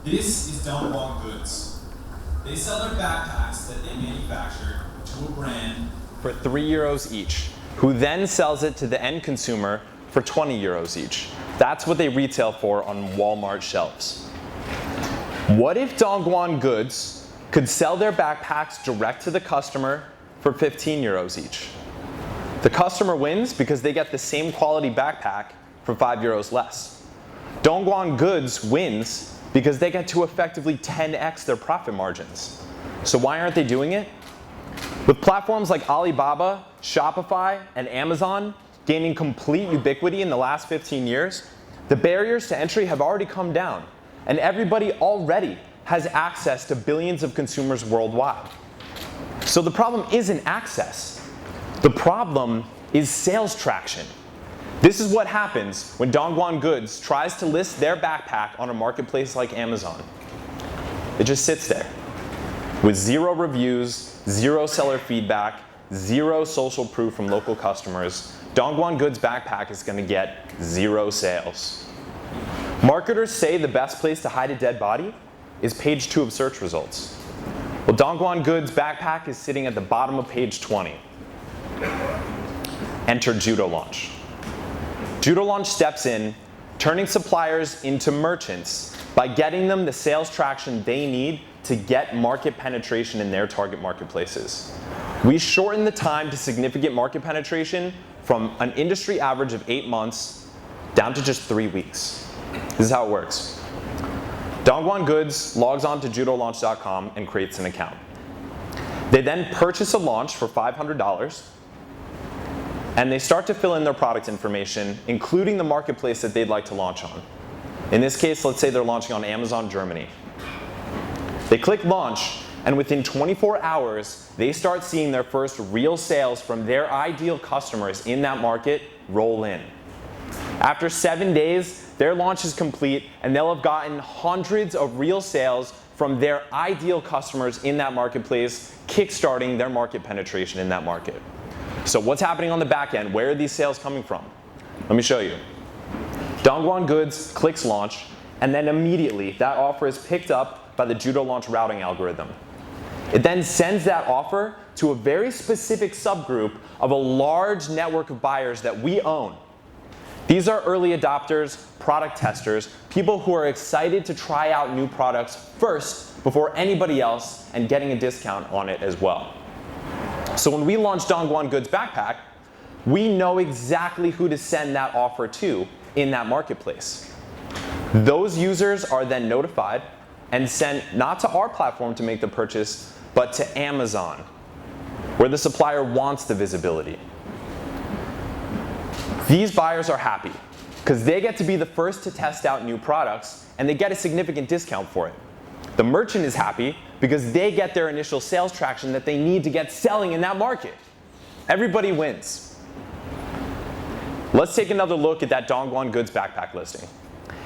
This is Judolaunch Goods. They sell their backpacks that they manufacture to a brand for €3 each, who then sells it to the end consumer for €20 each. That's what they retail for on Walmart shelves. What if Judolaunch Goods could sell their backpacks direct to the customer for €15 each? The customer wins because they get the same quality backpack for €5 less. Judolaunch Goods wins because they get to effectively 10x their profit margins. So why aren't they doing it? With platforms like Alibaba, Shopify, and Amazon gaining complete ubiquity in the last 15 years, the barriers to entry have already come down, and everybody already has access to billions of consumers worldwide. So the problem isn't access. The problem is sales traction. This is what happens when Judolaunch Goods tries to list their backpack on a marketplace like Amazon. It just sits there with 0 reviews, 0 seller feedback, 0 social proof from local customers. Judolaunch Goods backpack is going to get 0 sales. Marketers say the best place to hide a dead body is page 2 of search results. Well, Judolaunch Goods backpack is sitting at the bottom of page 20. Enter Judolaunch. Judolaunch steps in, turning suppliers into merchants by getting them the sales traction they need to get market penetration in their target marketplaces. We shorten the time to significant market penetration from an industry average of 8 months down to just 3 weeks. This is how it works. Judolaunch Goods logs on to Judolaunch.com and creates an account. They then purchase a launch for $500, and they start to fill in their product information, including the marketplace that they'd like to launch on. In this case, let's say they're launching on Amazon Germany. They click launch, and within 24 hours, they start seeing their first real sales from their ideal customers in that market roll in. After 7 days, their launch is complete, and they'll have gotten hundreds of real sales from their ideal customers in that marketplace, kickstarting their market penetration in that market. So what's happening on the back end? Where are these sales coming from? Let me show you. Judolaunch Goods clicks launch, and then immediately that offer is picked up by the Judolaunch routing algorithm. It then sends that offer to a very specific subgroup of a large network of buyers that we own. These are early adopters, product testers, people who are excited to try out new products first before anybody else and getting a discount on it as well. So when we launch Judolaunch Goods backpack, we know exactly who to send that offer to in that marketplace. Those users are then notified and sent not to our platform to make the purchase, but to Amazon, where the supplier wants the visibility. These buyers are happy because they get to be the first to test out new products, and they get a significant discount for it. The merchant is happy because they get their initial sales traction that they need to get selling in that market. Everybody wins. Let's take another look at that Judolaunch Goods backpack listing.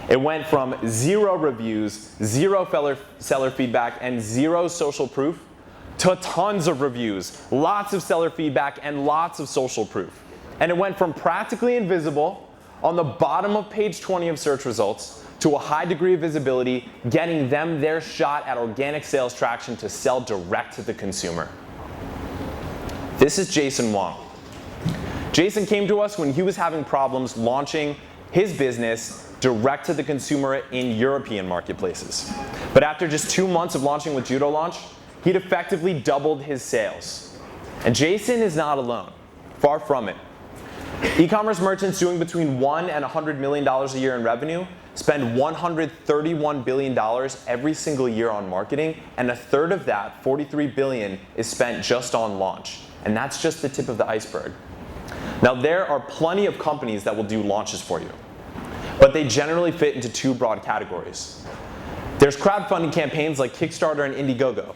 It went from 0 reviews, 0 seller feedback, and 0 social proof to tons of reviews, lots of seller feedback, and lots of social proof. And it went from practically invisible on the bottom of page 20 of search results to a high degree of visibility, getting them their shot at organic sales traction to sell direct to the consumer. This is Jason Wong. Jason came to us when he was having problems launching his business direct to the consumer in European marketplaces. But after just 2 months of launching with Judolaunch, he'd effectively doubled his sales. And Jason is not alone. Far from it. E-commerce merchants doing between $1 and $100 million a year in revenue spend $131 billion every single year on marketing, and a third of that, $43 billion, is spent just on launch. And that's just the tip of the iceberg. Now, there are plenty of companies that will do launches for you, but they generally fit into 2 broad categories. There's crowdfunding campaigns like Kickstarter and Indiegogo.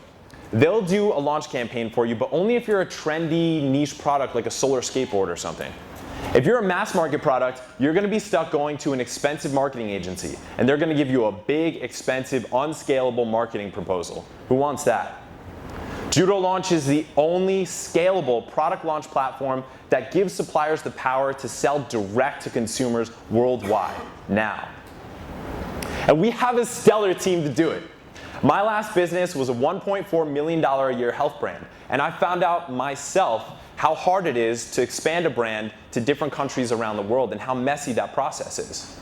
They'll do a launch campaign for you, but only if you're a trendy niche product like a solar skateboard or something. If you're a mass market product, you're going to be stuck going to an expensive marketing agency, and they're going to give you a big, expensive, unscalable marketing proposal. Who wants that? Judolaunch is the only scalable product launch platform that gives suppliers the power to sell direct to consumers worldwide now. And we have a stellar team to do it. My last business was a $1.4 million a year health brand, and I found out myself how hard it is to expand a brand to different countries around the world and how messy that process is.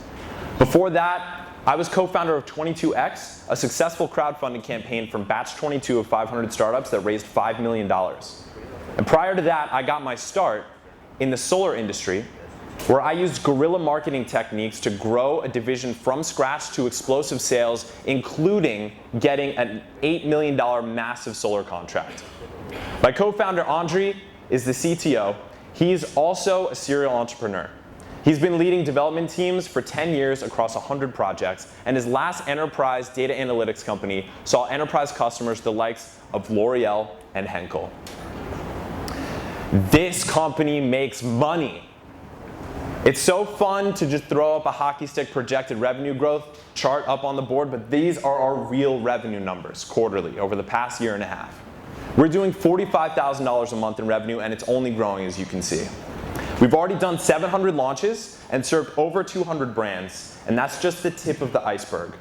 Before that, I was co-founder of 22X, a successful crowdfunding campaign from batch 22 of 500 startups that raised $5 million. And prior to that, I got my start in the solar industry, where I used guerrilla marketing techniques to grow a division from scratch to explosive sales, including getting an $8 million massive solar contract. My co-founder, Andre, is the CTO. He's also a serial entrepreneur. He's been leading development teams for 10 years across 100 projects, and his last enterprise data analytics company saw enterprise customers the likes of L'Oreal and Henkel. This company makes money. It's so fun to just throw up a hockey stick projected revenue growth chart up on the board, but these are our real revenue numbers quarterly over the past year and a half. We're doing $45,000 a month in revenue, and it's only growing, as you can see. We've already done 700 launches and served over 200 brands, and that's just the tip of the iceberg.